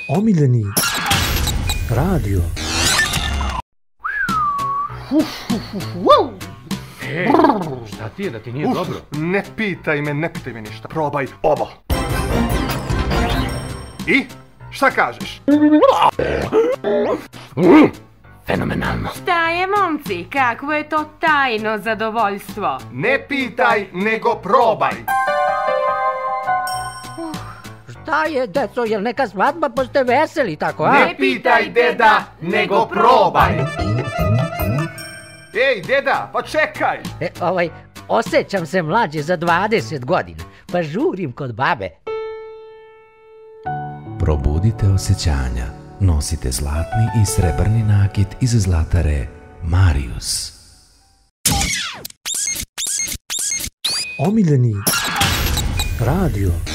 Omiljeni radio. Šta ti je, da ti nije dobro? Ne pitaj me ništa. Probaj ovo. I? Šta kažeš? Fenomenalno. Šta je, momci? Kakvo je to tajno zadovoljstvo? Ne pitaj, nego probaj. Šta je, deco, jel neka svadba, pa ste veseli, tako, a? Ne pitaj, deda, nego probaj. Ej, deda, pa čekaj. Osjećam se mlađe za 20 godina, pa žurim kod babe. Probudite osjećanja. Nosite zlatni i srebrni nakit iz zlatare Marius. Omiljeni radio.